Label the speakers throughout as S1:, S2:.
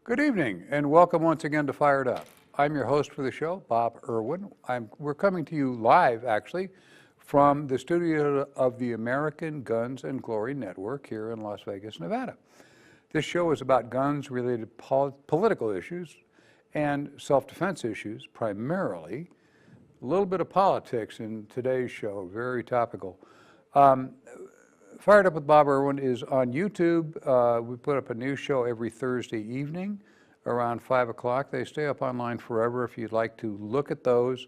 S1: Good evening and welcome once again to Fired Up. I'm your host for the show, Bob Irwin. We're coming to you live, actually, from the studio of the American Guns and Glory Network here in Las Vegas, Nevada. This show is about guns-related political issues and self-defense issues, primarily. A little bit of politics in today's show, very topical. Fired Up with Bob Irwin is on YouTube. We put up a new show every Thursday evening around 5 o'clock. They stay up online forever if you'd like to look at those.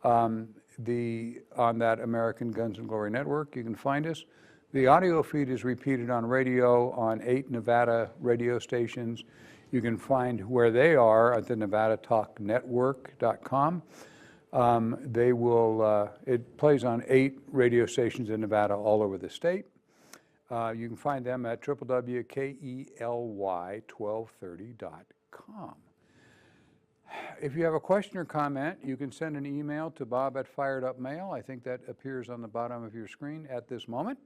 S1: On that American Guns and Glory Network, you can find us. The audio feed is repeated on radio on 8 Nevada radio stations. You can find where they are at the NevadaTalkNetwork.com. It plays on 8 radio stations in Nevada all over the state. You can find them at www.kely1230.com. If you have a question or comment, you can send an email to bob@firedupmail. I think that appears on the bottom of your screen at this moment.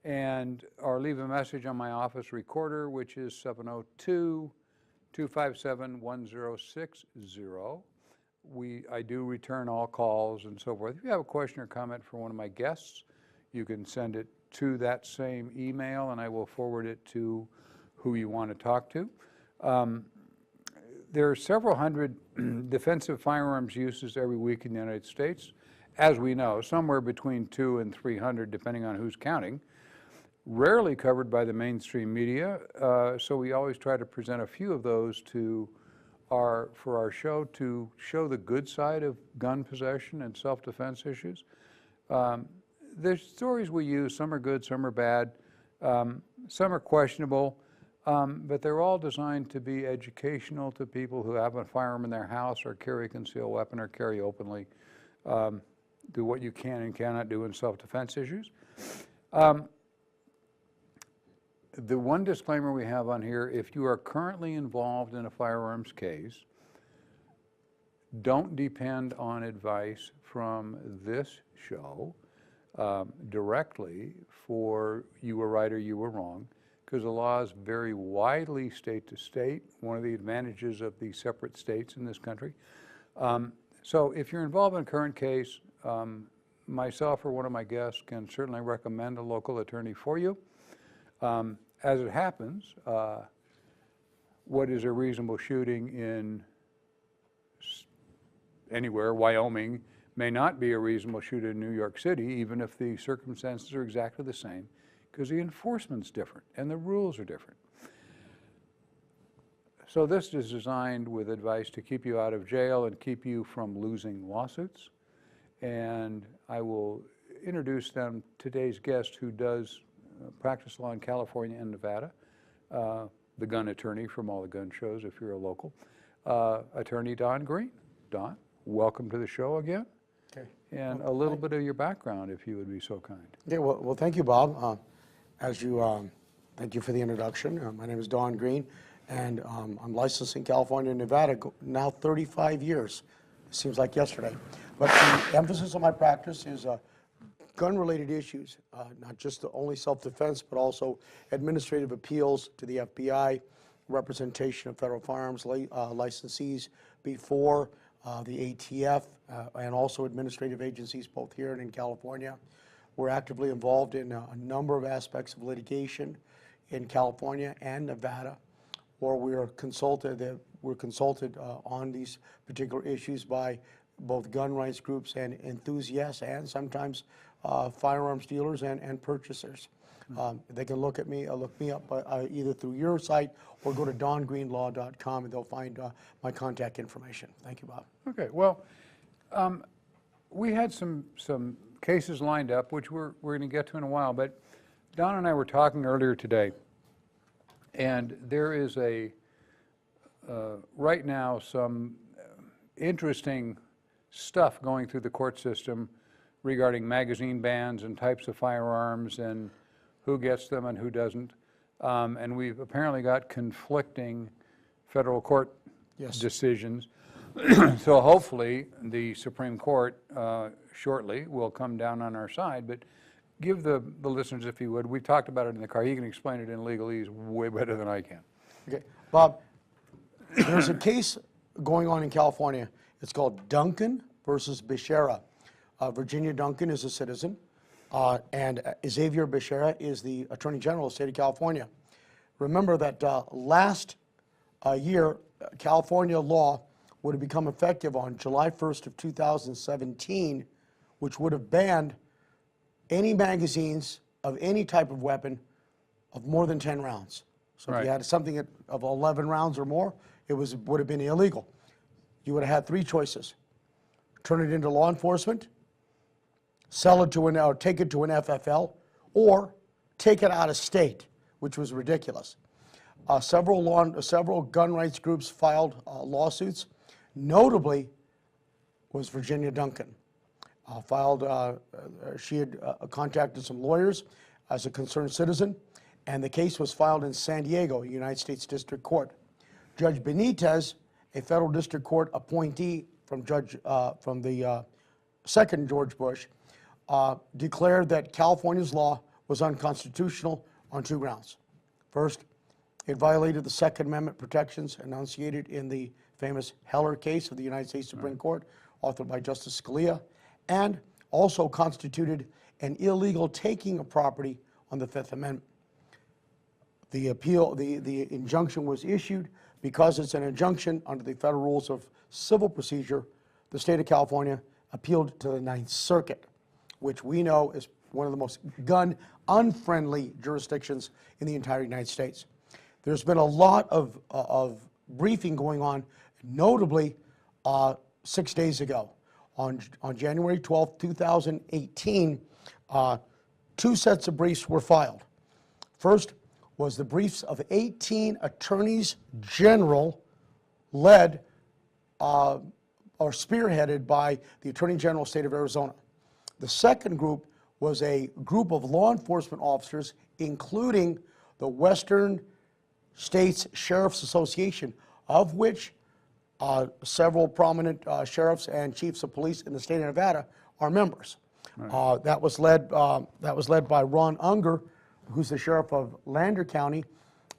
S1: Or leave a message on my office recorder, which is 702-257-1060. I do return all calls and so forth. If you have a question or comment for one of my guests, you can send it to that same email and I will forward it to who you want to talk to. There are several hundred defensive firearms uses every week in the United States. As we know, somewhere between 200 and 300, depending on who's counting. Rarely covered by the mainstream media, so we always try to present a few of those for our show to show the good side of gun possession and self-defense issues. The stories we use, some are good, some are bad, some are questionable, but they're all designed to be educational to people who have a firearm in their house or carry a concealed weapon or carry openly, do what you can and cannot do in self-defense issues. The one disclaimer we have on here, if you are currently involved in a firearms case, don't depend on advice from this show directly for you were right or you were wrong, because the laws vary widely state to state, one of the advantages of the separate states in this country. So if you're involved in a current case, myself or one of my guests can certainly recommend a local attorney for you. As it happens, what is a reasonable shooting in anywhere, Wyoming, may not be a reasonable shooting in New York City, even if the circumstances are exactly the same, because the enforcement's different and the rules are different. So this is designed with advice to keep you out of jail and keep you from losing lawsuits. And I will introduce today's guest, who does practice law in California and Nevada, the gun attorney from all the gun shows if you're a local, Attorney Don Green. Don, welcome to the show again.
S2: Okay.
S1: And a little bit of your background, if you would be so kind.
S2: Yeah, well, thank you, Bob. Thank you for the introduction. My name is Don Green, and I'm licensed in California and Nevada now 35 years. It seems like yesterday. But the emphasis of my practice is gun-related issues, not just only self-defense, but also administrative appeals to the FBI, representation of federal firearms licensees before the ATF, and also administrative agencies both here and in California. We're actively involved in a number of aspects of litigation in California and Nevada, where we're consulted on these particular issues by both gun rights groups and enthusiasts, and sometimes firearms dealers and purchasers. They can look me up either through your site or go to dongreenlaw.com, and they'll find my contact information. Thank you, Bob.
S1: Okay, well, we had some cases lined up, which we're going to get to in a while, but Don and I were talking earlier today, and there is right now some interesting stuff going through the court system regarding magazine bans and types of firearms and who gets them and who doesn't. And we've apparently got conflicting federal court decisions. So hopefully the Supreme Court shortly will come down on our side. But give the listeners, if you would, we talked about it in the car. He can explain it in legalese way better than I can.
S2: Okay, Bob, There's a case going on in California. It's called Duncan versus Becerra. Virginia Duncan is a citizen, and Xavier Becerra is the Attorney General of the state of California. Remember that last year, California law would have become effective on July 1st of 2017, which would have banned any magazines of any type of weapon of more than 10 rounds. So if you had something of 11 rounds or more, it would have been illegal. You would have had three choices: turn it into law enforcement, sell it to or take it to an FFL, or take it out of state, which was ridiculous. Several gun rights groups filed lawsuits. Notably was Virginia Duncan. She had contacted some lawyers as a concerned citizen, and the case was filed in San Diego, United States District Court. Judge Benitez, a federal district court appointee from the second George Bush, declared that California's law was unconstitutional on two grounds. First, it violated the Second Amendment protections enunciated in the famous Heller case of the United States Supreme Court, authored by Justice Scalia, and also constituted an illegal taking of property on the Fifth Amendment. The injunction was issued because it's an injunction under the Federal Rules of Civil Procedure. The state of California appealed to the Ninth Circuit, which we know is one of the most gun-unfriendly jurisdictions in the entire United States. There's been a lot of briefing going on, notably 6 days ago. On January 12, 2018, two sets of briefs were filed. First was the briefs of 18 attorneys general led or spearheaded by the Attorney General of the state of Arizona. The second group was a group of law enforcement officers, including the Western States Sheriff's Association, of which several prominent sheriffs and chiefs of police in the state of Nevada are members. Right. That was led by Ron Unger, who's the sheriff of Lander County,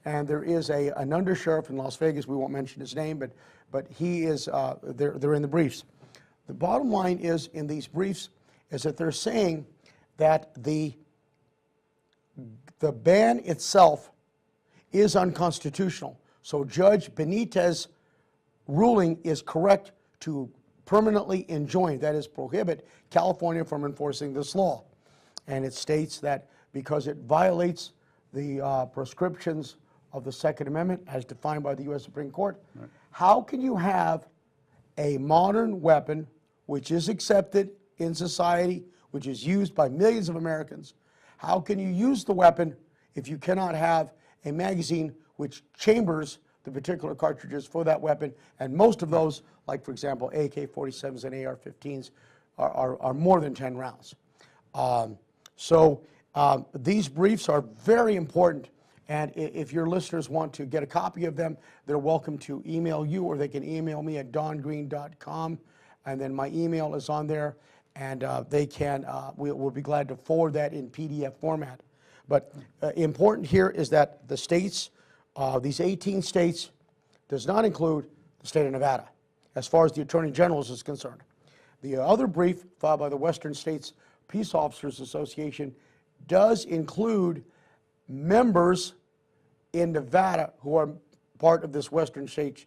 S2: and there is an undersheriff in Las Vegas. We won't mention his name, but he is. They're in the briefs. The bottom line is in these briefs is that they're saying that the ban itself is unconstitutional. So Judge Benitez's ruling is correct to permanently enjoin, that is, prohibit California from enforcing this law. And it states that because it violates the prescriptions of the Second Amendment as defined by the U.S. Supreme Court, right. How can you have a modern weapon which is accepted in society, which is used by millions of Americans? How can you use the weapon if you cannot have a magazine which chambers the particular cartridges for that weapon? And most of those, like for example AK-47s and AR-15s, are more than 10 rounds. These briefs are very important, and if your listeners want to get a copy of them, they're welcome to email you, or they can email me at dongreen.com, and then my email is on there, and we'll be glad to forward that in PDF format. But important here is that the states, these 18 states, does not include the state of Nevada, as far as the Attorney General's is concerned. The other brief filed by the Western States Peace Officers Association does include members in Nevada who are part of this Western States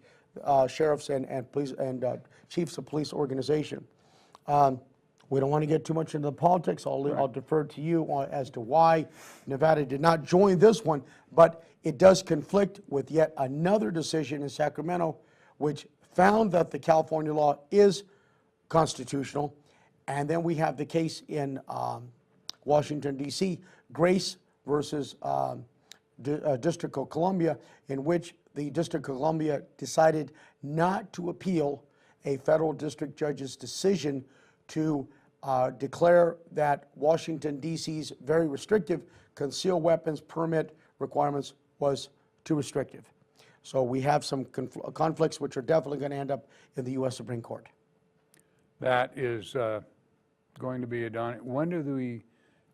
S2: sheriffs and police and chiefs of police organization. We don't want to get too much into the politics. I'll defer to you as to why Nevada did not join this one, but it does conflict with yet another decision in Sacramento, which found that the California law is constitutional. And then we have the case in Washington, D.C., Grace versus District of Columbia, in which the District of Columbia decided not to appeal a federal district judge's decision to declare that Washington, D.C.'s very restrictive concealed weapons permit requirements was too restrictive. So we have some conflicts which are definitely going to end up in the U.S. Supreme Court.
S1: That is going to be when do we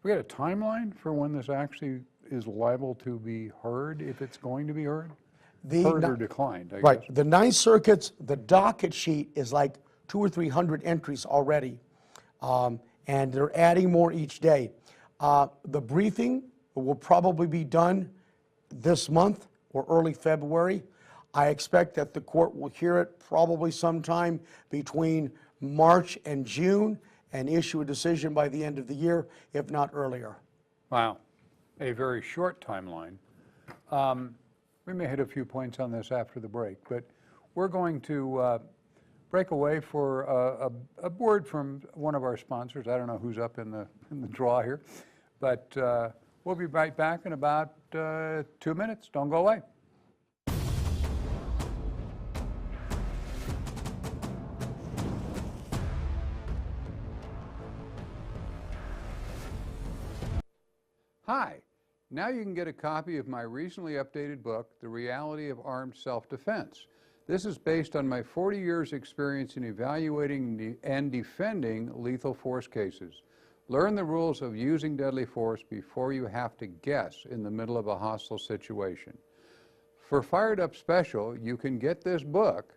S1: got a timeline for when this actually is liable to be heard, if it's going to be heard? heard or declined, I guess.
S2: Right. The Ninth Circuit's, the docket sheet is like 200 or 300 entries already, and they're adding more each day. The briefing will probably be done this month or early February. I expect that the court will hear it probably sometime between March and June and issue a decision by the end of the year, if not earlier.
S1: Wow, a very short timeline. We may hit a few points on this after the break, but we're going to break away for a word from one of our sponsors. I don't know who's up in the draw here, but we'll be right back in about 2 minutes. Don't go away. Hi, now you can get a copy of my recently updated book, The Reality of Armed Self-Defense. This is based on my 40 years experience in evaluating and defending lethal force cases. Learn the rules of using deadly force before you have to guess in the middle of a hostile situation. For Fired Up Special, you can get this book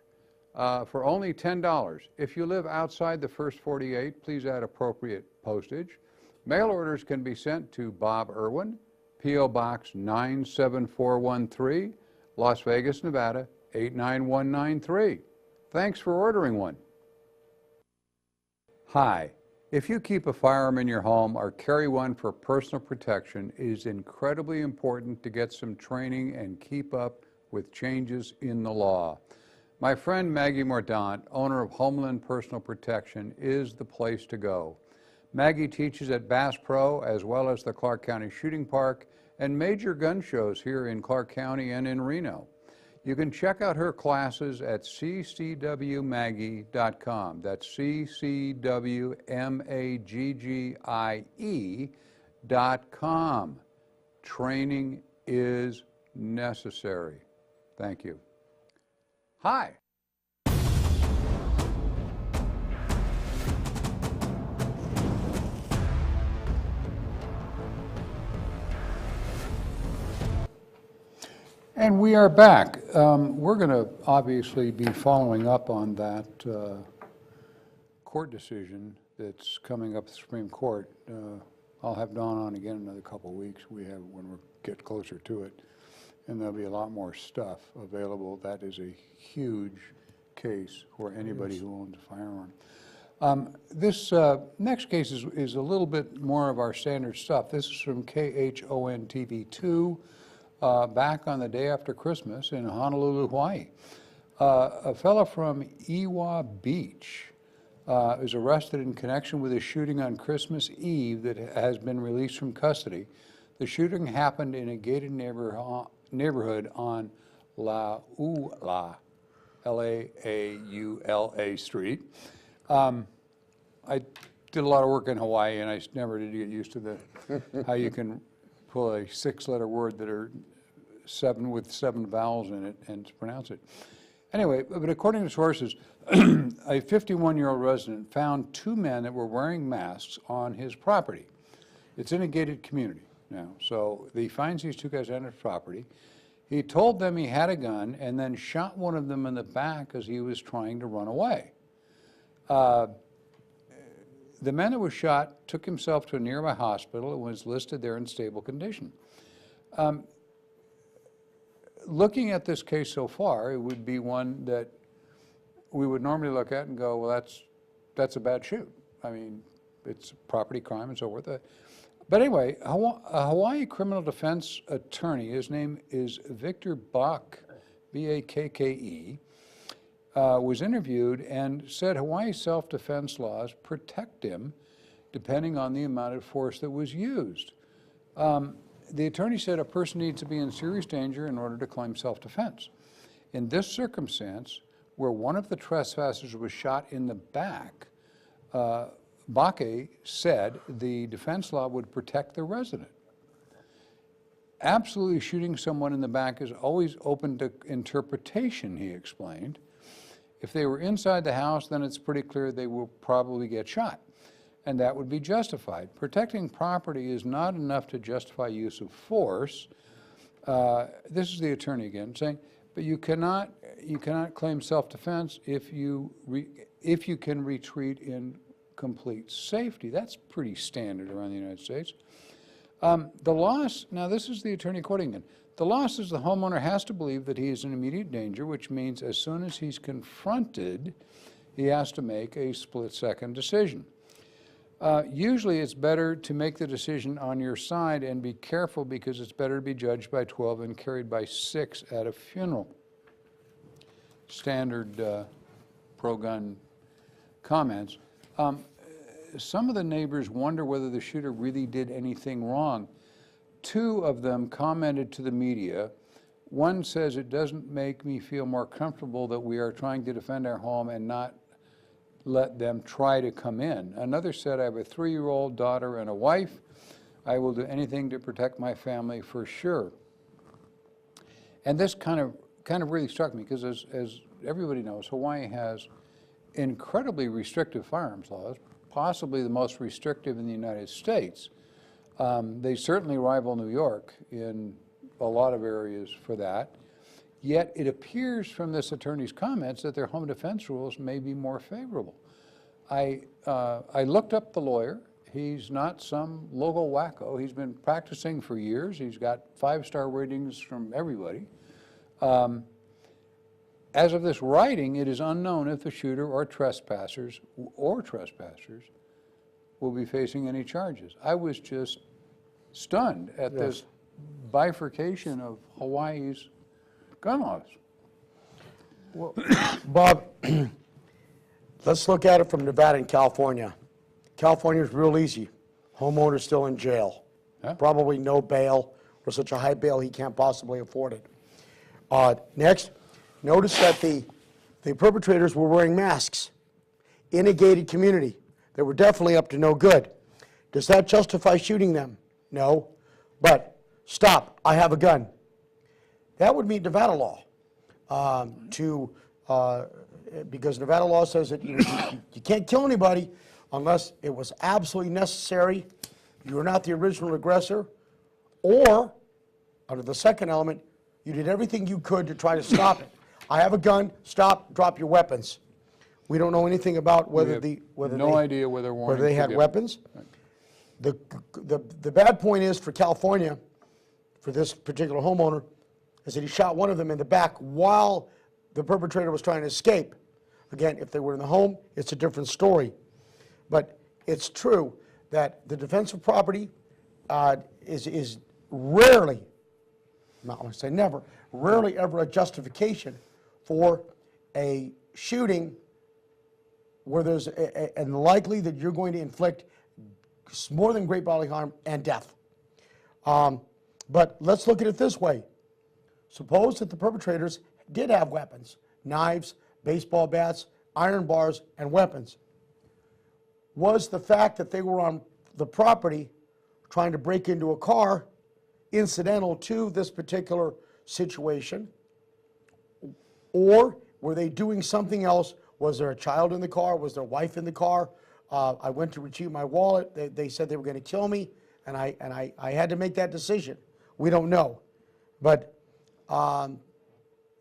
S1: for only $10. If you live outside the first 48, please add appropriate postage. Mail orders can be sent to Bob Irwin, P.O. Box 97413, Las Vegas, Nevada 89193. Thanks for ordering one. Hi. If you keep a firearm in your home or carry one for personal protection, it is incredibly important to get some training and keep up with changes in the law. My friend Maggie Mordaunt, owner of Homeland Personal Protection, is the place to go. Maggie teaches at Bass Pro as well as the Clark County Shooting Park and major gun shows here in Clark County and in Reno. You can check out her classes at ccwmaggie.com. That's ccwmaggie.com. Training is necessary. Thank you. Hi. And we are back. We're going to obviously be following up on that court decision that's coming up at the Supreme Court. I'll have Dawn on again in another couple of weeks. We have when we get closer to it, and there'll be a lot more stuff available. That is a huge case for anybody who owns a firearm. This next case is a little bit more of our standard stuff. This is from KHON TV2. Back on the day after Christmas in Honolulu, Hawaii. A fellow from Ewa Beach is arrested in connection with a shooting on Christmas Eve that has been released from custody. The shooting happened in a gated neighborhood on Laula, L-A-A-U-L-A Street. I did a lot of work in Hawaii, and I never did get used to how you can pull a six-letter word that are with seven vowels in it and pronounce it. Anyway, but according to sources, a 51-year-old resident found two men that were wearing masks on his property. It's in a gated community now, so he finds these two guys on his property. He told them he had a gun and then shot one of them in the back as he was trying to run away. The man that was shot took himself to a nearby hospital and was listed there in stable condition. Looking at this case so far, it would be one that we would normally look at and go, well, that's a bad shoot. I mean, it's property crime and so forth. But anyway, a Hawaii criminal defense attorney, his name is Victor Bach, B-A-K-K-E, was interviewed and said Hawaii self-defense laws protect him depending on the amount of force that was used. The attorney said a person needs to be in serious danger in order to claim self-defense. In this circumstance, where one of the trespassers was shot in the back, Bakke said the defense law would protect the resident. Absolutely shooting someone in the back is always open to interpretation, he explained. If they were inside the house, then it's pretty clear they will probably get shot, and that would be justified. Protecting property is not enough to justify use of force. This is the attorney again saying, But you cannot claim self-defense if you can retreat in complete safety. That's pretty standard around the United States. The loss, now this is the attorney quoting it, the loss is the homeowner has to believe that he is in immediate danger, which means as soon as he's confronted, he has to make a split-second decision. Usually it's better to make the decision on your side and be careful because it's better to be judged by 12 and carried by 6 at a funeral. Standard pro-gun comments. Some of the neighbors wonder whether the shooter really did anything wrong. 2 of them commented to the media. One says, it doesn't make me feel more comfortable that we are trying to defend our home and not let them try to come in. Another said, I have a 3-year-old daughter and a wife. I will do anything to protect my family for sure. And this kind of really struck me because as everybody knows, Hawaii has incredibly restrictive firearms laws, possibly the most restrictive in the United States. They certainly rival New York in a lot of areas for that. Yet it appears from this attorney's comments that their home defense rules may be more favorable. I looked up the lawyer. He's not some local wacko. He's been practicing for years. He's got 5-star ratings from everybody. As of this writing, it is unknown if the shooter or trespassers will be facing any charges. I was just stunned at this bifurcation of Hawaii's gun laws.
S2: Well, Bob, let's look at it from Nevada and California. California is real easy. Homeowner still in jail.
S1: Yeah.
S2: Probably no bail or such a high bail he can't possibly afford it. Next, notice that the perpetrators were wearing masks in a gated community. They were definitely up to no good. Does that justify shooting them? No. But stop, I have a gun. That would meet Nevada law. Because Nevada law says that you can't kill anybody unless it was absolutely necessary, you were not the original aggressor, or, under the second element, you did everything you could to try to stop it. I have a gun, stop, drop your weapons. We don't know anything about whether
S1: idea whether
S2: they had weapons. Right. The bad point is for California, for this particular homeowner, is that he shot one of them in the back while the perpetrator was trying to escape. Again, if they were in the home, it's a different story. But it's true that the defense of property is rarely, I'm not going to say never, rarely ever a justification for a shooting where there's and likely that you're going to inflict more than great bodily harm and death. But let's look at it this way. Suppose that the perpetrators did have weapons, knives, baseball bats, iron bars, and weapons. Was the fact that they were on the property trying to break into a car incidental to this particular situation? Or were they doing something else? Was there a child in the car? Was there a wife in the car? I went to retrieve my wallet. They said they were going to kill me, and I had to make that decision. We don't know. But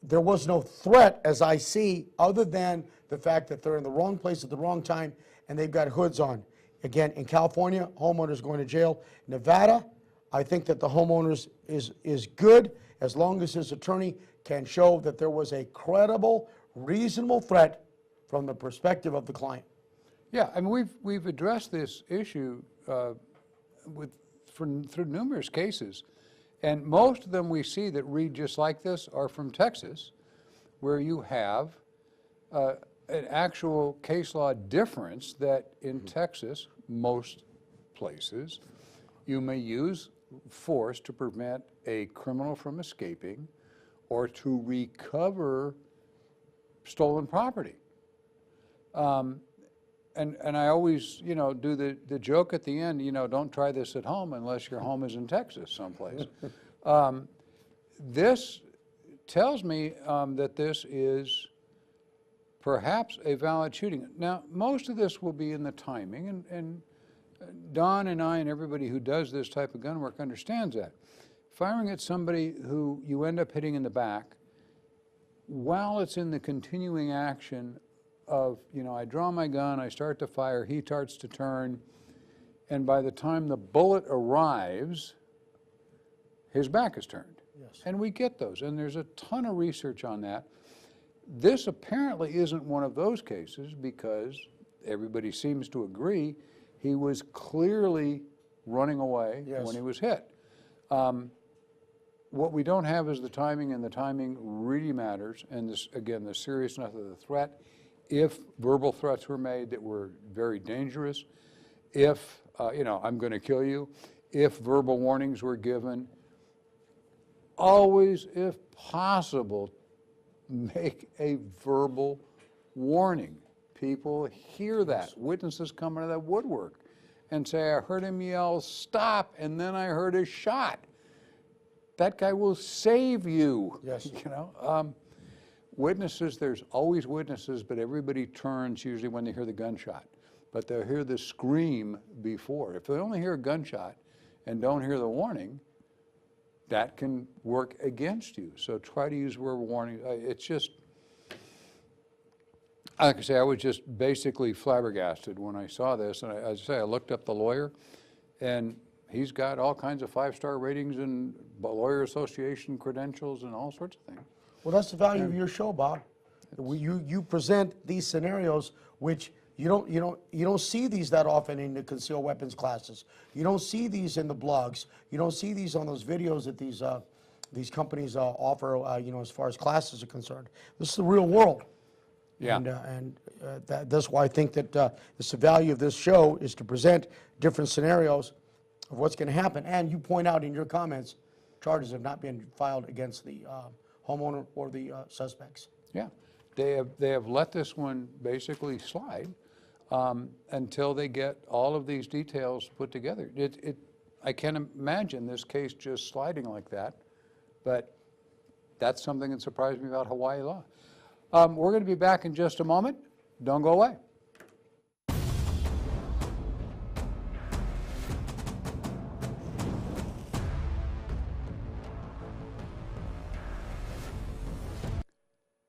S2: there was no threat, as I see, other than the fact that they're in the wrong place at the wrong time and they've got hoods on. Again, in California, homeowners going to jail. Nevada, I think that the homeowners is good as long as his attorney can show that there was a credible, reasonable threat from the perspective of the client.
S1: Yeah, I mean, we've addressed this issue through numerous cases, and most of them we see that read just like this are from Texas, where you have an actual case law difference that in Texas, most places, you may use force to prevent a criminal from escaping or to recover stolen property. And I always, do the joke at the end, don't try this at home unless your home is in Texas someplace. This tells me that this is perhaps a valid shooting. Now, most of this will be in the timing, and Don and I and everybody who does this type of gun work understands that. Firing at somebody who you end up hitting in the back while it's in the continuing action of, I draw my gun, I start to fire, he starts to turn, and by the time the bullet arrives, his back is turned.
S2: Yes.
S1: And we get those, and there's a ton of research on that. This apparently isn't one of those cases because everybody seems to agree he was clearly running away
S2: Yes.
S1: when he was hit. What we don't have is the timing, and the timing really matters. And this, again, the seriousness of the threat. If verbal threats were made that were very dangerous, if, I'm going to kill you, if verbal warnings were given, always, if possible, make a verbal warning. People hear that. Witnesses come out of that woodwork and say, I heard him yell, stop, and then I heard a shot. That guy will save you.
S2: Yes.
S1: Witnesses, there's always witnesses, but everybody turns usually when they hear the gunshot. But they'll hear the scream before. If they only hear a gunshot and don't hear the warning, that can work against you. So try to use verbal warning. It's just, like I say, I was just basically flabbergasted when I saw this. And as I say, I looked up the lawyer, and he's got all kinds of 5-star ratings and lawyer association credentials and all sorts of things.
S2: Well, that's the value of your show, Bob. You present these scenarios which you don't see these that often in the concealed weapons classes. You don't see these in the blogs. You don't see these on those videos that these companies offer. As far as classes are concerned, this is the real world.
S1: Yeah.
S2: And that's why I think that it's the value of this show is to present different scenarios of what's going to happen. And you point out in your comments, charges have not been filed against the homeowner or the suspects.
S1: Yeah, they have let this one basically slide until they get all of these details put together. I can't imagine this case just sliding like that, but that's something that surprised me about Hawaii law. We're going to be back in just a moment. Don't go away.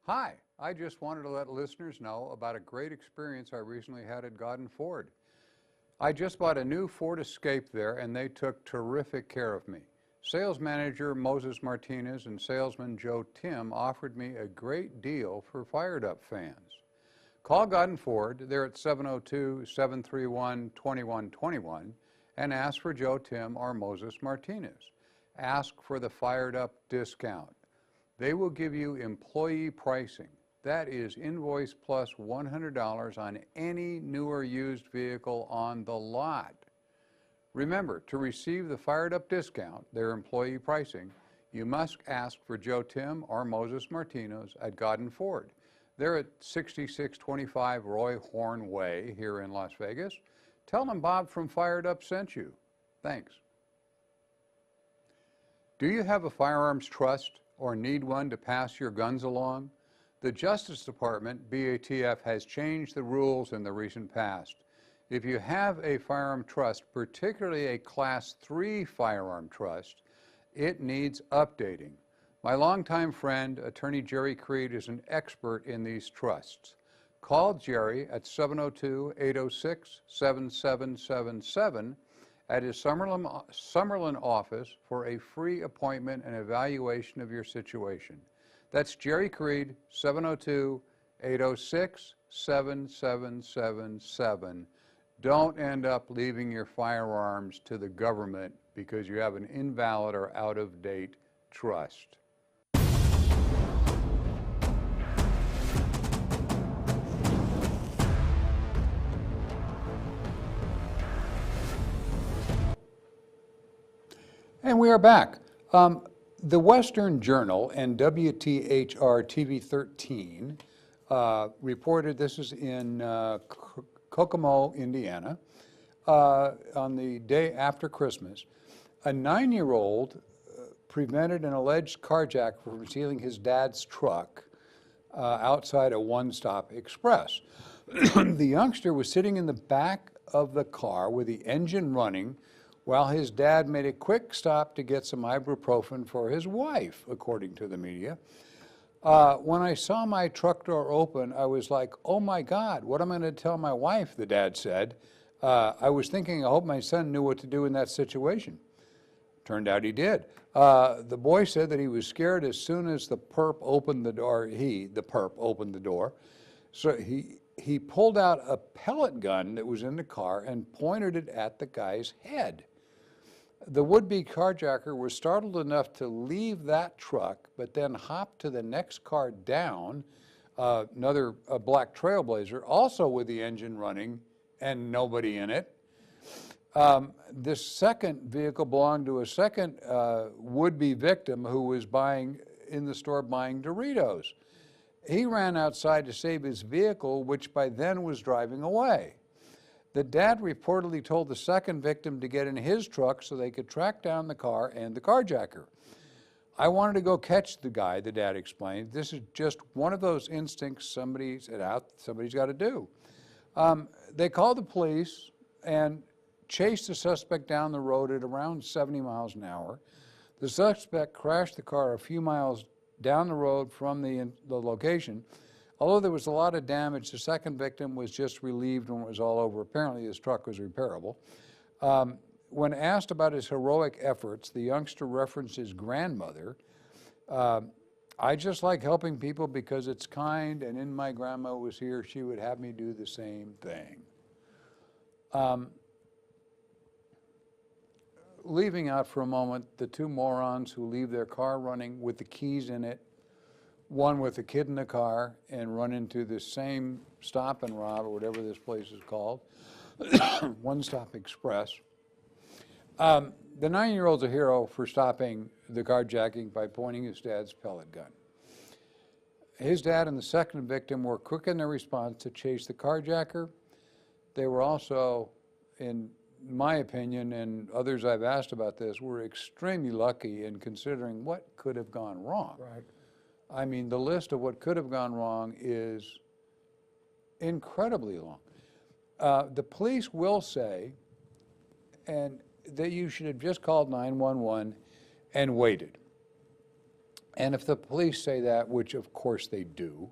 S1: Hi, I just wanted to let listeners know about a great experience I recently had at Godden Ford. I just bought a new Ford Escape there, and they took terrific care of me. Sales manager Moses Martinez and salesman Joe Tim offered me a great deal for Fired Up fans. Call Godden Ford, they're at 702-731-2121, and ask for Joe Tim or Moses Martinez. Ask for the Fired Up discount. They will give you employee pricing. That is invoice plus $100 on any new or used vehicle on the lot. Remember, to receive the Fired Up discount, their employee pricing, you must ask for Joe Tim or Moses Martinez at Godden Ford. They're at 6625 Roy Horn Way here in Las Vegas. Tell them Bob from Fired Up sent you. Thanks. Do you have a firearms trust or need one to pass your guns along? The Justice Department, BATF, has changed the rules in the recent past. If you have a firearm trust, particularly a Class 3 firearm trust, it needs updating. My longtime friend, attorney Jerry Creed, is an expert in these trusts. Call Jerry at 702-806-7777 at his Summerlin office for a free appointment and evaluation of your situation. That's Jerry Creed, 702-806-7777. Don't end up leaving your firearms to the government because you have an invalid or out-of-date trust. And we are back. The Western Journal and WTHR TV 13 reported, this is in Kokomo, Indiana, on the day after Christmas, a 9-year-old prevented an alleged carjacker from stealing his dad's truck outside a One Stop Express. The youngster was sitting in the back of the car with the engine running while his dad made a quick stop to get some ibuprofen for his wife, according to the media. When I saw my truck door open, I was like, oh my God, what am I going to tell my wife, the dad said. I was thinking, I hope my son knew what to do in that situation. Turned out he did. The boy said that he was scared as soon as the perp opened the door, the perp opened the door. So he pulled out a pellet gun that was in the car and pointed it at the guy's head. The would-be carjacker was startled enough to leave that truck, but then hop to the next car down, a black Trailblazer, also with the engine running and nobody in it. This second vehicle belonged to a second would-be victim who was in the store buying Doritos. He ran outside to save his vehicle, which by then was driving away. The dad reportedly told the second victim to get in his truck so they could track down the car and the carjacker. I wanted to go catch the guy, the dad explained. This is just one of those instincts somebody's got to do. They called the police and chased the suspect down the road at around 70 miles an hour. The suspect crashed the car a few miles down the road from the location. Although there was a lot of damage, the second victim was just relieved when it was all over. Apparently his truck was repairable. When asked about his heroic efforts, the youngster referenced his grandmother. I just like helping people because it's kind, and when my grandma was here, she would have me do the same thing. Leaving out for a moment the two morons who leave their car running with the keys in it, one with a kid in the car, and run into the same Stop and Rob, or whatever this place is called, One Stop Express. The 9-year-old's a hero for stopping the carjacking by pointing his dad's pellet gun. His dad and the second victim were quick in their response to chase the carjacker. They were also, in my opinion, and others I've asked about this, were extremely lucky in considering what could have gone wrong.
S2: Right.
S1: I mean, the list of what could have gone wrong is incredibly long. The police will say, and that you should have just called 911 and waited. And if the police say that, which of course they do,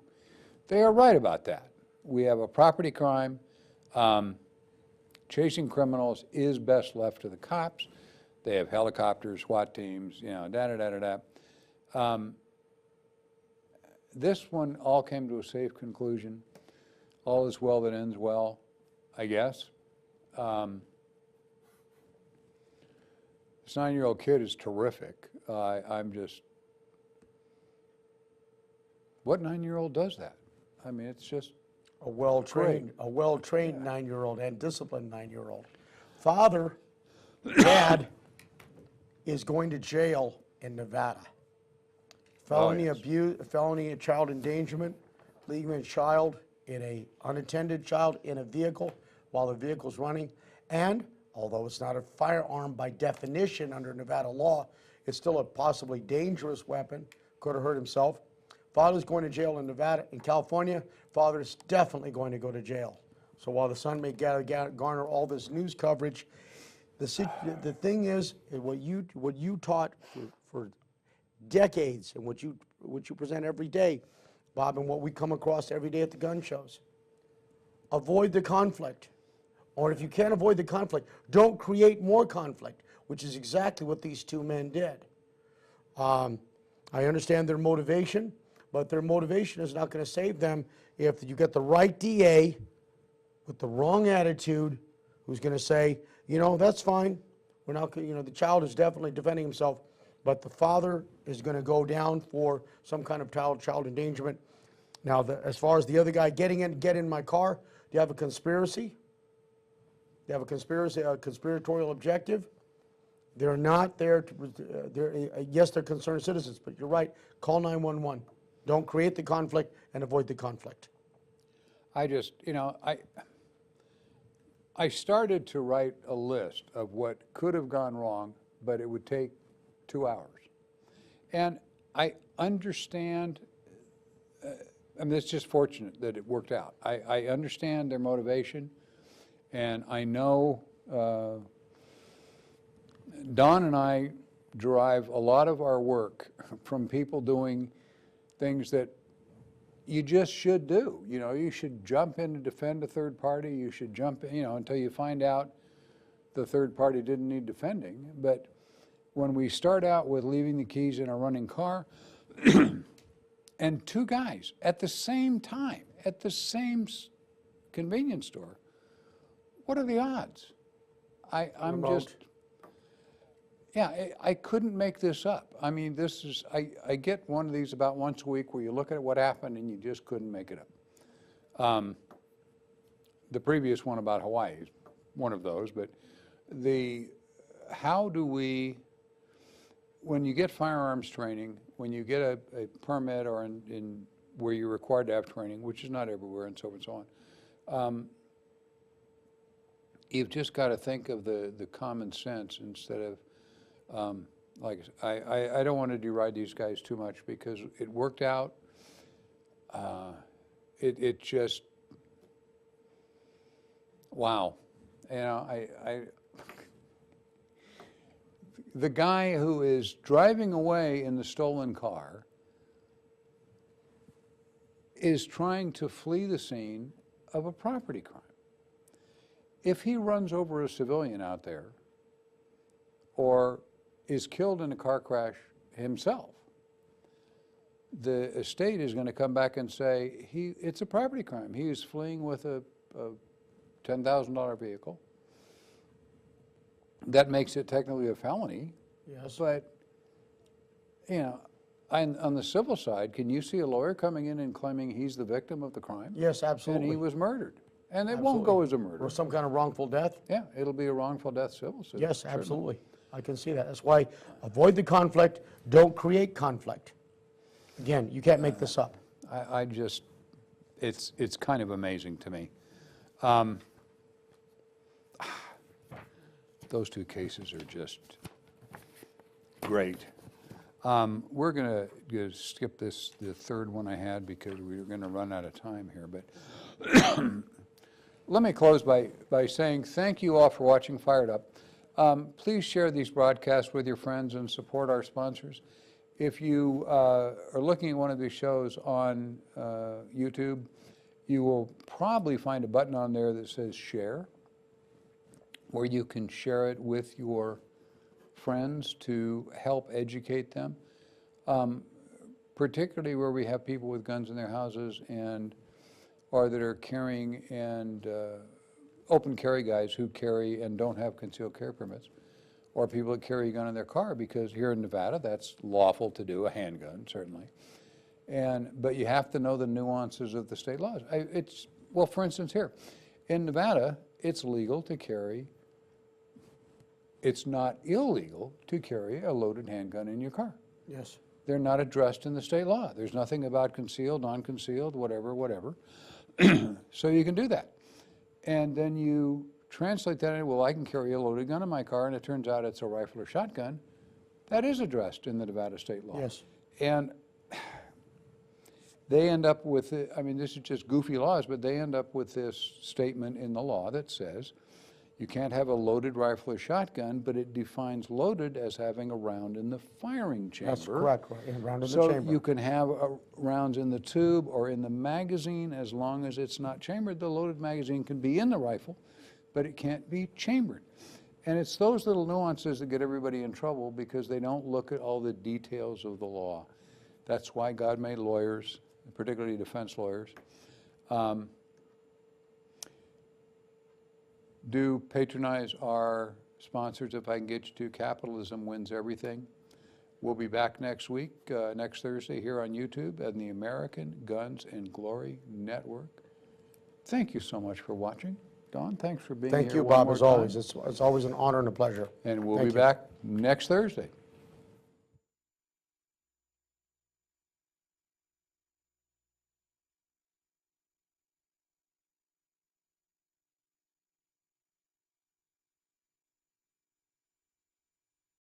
S1: they are right about that. We have a property crime. Chasing criminals is best left to the cops. They have helicopters, SWAT teams, This one all came to a safe conclusion. All is well that ends well, I guess. This 9-year-old kid is terrific. I'm just, what 9-year-old does that? I mean, it's just
S2: A well-trained 9-year-old and disciplined 9-year-old. Father, dad, is going to jail in Nevada. Felony abuse, felony child endangerment, leaving a child unattended child in a vehicle while the vehicle's running, and although it's not a firearm by definition under Nevada law, it's still a possibly dangerous weapon, could have hurt himself. Father's going to jail in Nevada. In California, father's definitely going to go to jail. So while the son may garner all this news coverage, the thing is, what you taught for decades and what you present every day, Bob, and what we come across every day at the gun shows. Avoid the conflict. Or if you can't avoid the conflict, don't create more conflict, which is exactly what these two men did. I understand their motivation, but their motivation is not going to save them if you get the right DA with the wrong attitude who's going to say, that's fine. We're not, the child is definitely defending himself, but the father is going to go down for some kind of child endangerment. Now, as far as the other guy get in my car, do you have a conspiracy? Do you have a conspiratorial objective? They're not there to, yes, they're concerned citizens, but you're right, call 911. Don't create the conflict and avoid the conflict.
S1: I just, I started to write a list of what could have gone wrong, but it would take 2 hours. And I understand, it's just fortunate that it worked out. I understand their motivation, and I know Don and I derive a lot of our work from people doing things that you just should do. You know, you should jump in to defend a third party. You should jump in, you know, until you find out the third party didn't need defending. But when we start out with leaving the keys in a running car, and two guys at the same time, at the same convenience store, what are the odds? I'm just, yeah, I couldn't make this up. I mean, this is, I get one of these about once a week where you look at what happened and you just couldn't make it up. The previous one about Hawaii is one of those, but how do we, when you get firearms training, when you get a permit or in where you're required to have training, which is not everywhere and so forth and so on, you've just got to think of the common sense instead of, like, I don't want to deride these guys too much because it worked out. It just, wow. You know, the guy who is driving away in the stolen car is trying to flee the scene of a property crime. If he runs over a civilian out there or is killed in a car crash himself, the estate is going to come back and say, it's a property crime. He is fleeing with a $10,000 vehicle. That makes it technically a felony.
S2: Yes.
S1: But, you know, on the civil side, can you see a lawyer coming in and claiming he's the victim of the crime?
S2: Yes, absolutely.
S1: And he was murdered. And it won't go as a murder.
S2: Or some kind of wrongful death?
S1: Yeah, it'll be a wrongful death civil suit.
S2: Yes,
S1: certainly.
S2: absolutely. I can see that. That's why avoid the conflict, don't create conflict. Again, you can't make this up.
S1: I just, it's kind of amazing to me. Those two cases are just great. We're going to skip the third one I had because we were going to run out of time here. But let me close by saying thank you all for watching Fired Up. Please share these broadcasts with your friends and support our sponsors. If you are looking at one of these shows on YouTube, you will probably find a button on there that says share, where you can share it with your friends to help educate them, particularly where we have people with guns in their houses or that are carrying and open carry guys who carry and don't have concealed carry permits, or people that carry a gun in their car, because here in Nevada that's lawful to do, a handgun certainly. But you have to know the nuances of the state laws. Well, for instance, here in Nevada, it's legal to carry. It's not illegal to carry a loaded handgun in your car.
S2: Yes.
S1: They're not addressed in the state law. There's nothing about concealed, non-concealed, whatever. So you can do that. And then you translate that into, well, I can carry a loaded gun in my car, and it turns out it's a rifle or shotgun. That is addressed in the Nevada state law.
S2: Yes.
S1: And they end up with, I mean, this is just goofy laws, but they end up with this statement in the law that says, you can't have a loaded rifle or shotgun, but it defines loaded as having a round in the firing chamber.
S2: That's correct, a round in the
S1: So
S2: chamber.
S1: you can have rounds in the tube or in the magazine as long as it's not chambered. The loaded magazine can be in the rifle, but it can't be chambered. And it's those little nuances that get everybody in trouble because they don't look at all the details of the law. That's why God made lawyers, particularly defense lawyers. Do patronize our sponsors if I can get you to. Capitalism Wins Everything. We'll be back next week, next Thursday, here on YouTube and the American Guns and Glory Network. Thank you so much for watching. Don, thanks for being here.
S2: Thank you,
S1: one
S2: Bob,
S1: more
S2: as
S1: time.
S2: always. It's always an honor and a pleasure.
S1: And we'll
S2: Thank
S1: be
S2: you.
S1: back next Thursday.